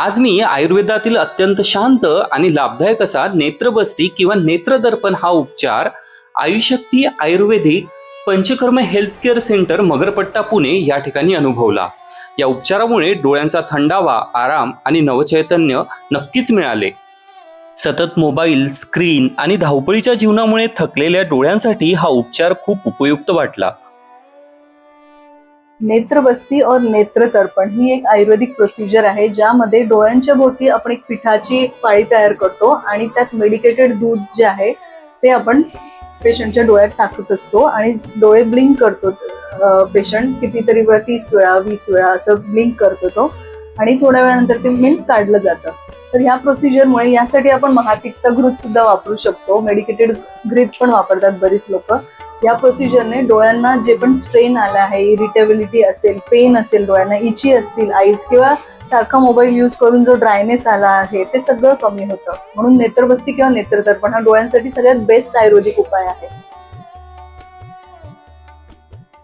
आज मी आयुर्वेदातील अत्यंत शांत आणि लाभदायक असा नेत्रबस्ती किंवा नेत्रदर्पण हा उपचार Ayushakti ayurvedic panchakarma health care centre Magarpatta Pune या ठिकाणी अनुभवला. या उपचारामुळे डोळ्यांचा थंडावा, आराम आणि नवचैतन्य नक्कीच मिळाले. सतत मोबाईल, स्क्रीन आणि धावपळीच्या जीवनामुळे थकलेल्या डोळ्यांसाठी हा उपचार खूप उपयुक्त वाटला. नेत्रबस्ती और नेत्र तर्पण ही एक आयुर्वेदिक प्रोसिजर आहे, ज्यामध्ये डोळ्यांच्या भोवती आपण एक पिठाची पाळी तयार करतो आणि त्यात मेडिकेटेड दूध जे आहे ते आपण पेशंटच्या डोळ्यात टाकत असतो आणि डोळे ब्लिंक करतो. पेशंट कितीतरी वेळा 30 वेळा 20 वेळा असं ब्लिंक करतो तो, आणि थोड्या वेळानंतर ते मिल्क काढलं जातं. तर ह्या प्रोसिजरमुळे यासाठी आपण महातिक्त घृत सुद्धा वापरू शकतो. मेडिकेटेड घृत पण वापरतात बरीच लोक. या प्रोसिजरने डोळ्यांना जे पण स्ट्रेन आला आहे, इरिटेबिलिटी असेल, पेन असेल, डोळ्यांना इची असतील आईज, किंवा सारखा मोबाईल यूज करून जो ड्रायनेस आला आहे ते सगळं कमी होतं. म्हणून नेत्रबस्ती किंवा नेत्रतर्पण हा डोळ्यांसाठी सगळ्यात बेस्ट आयुर्वेदिक उपाय आहे.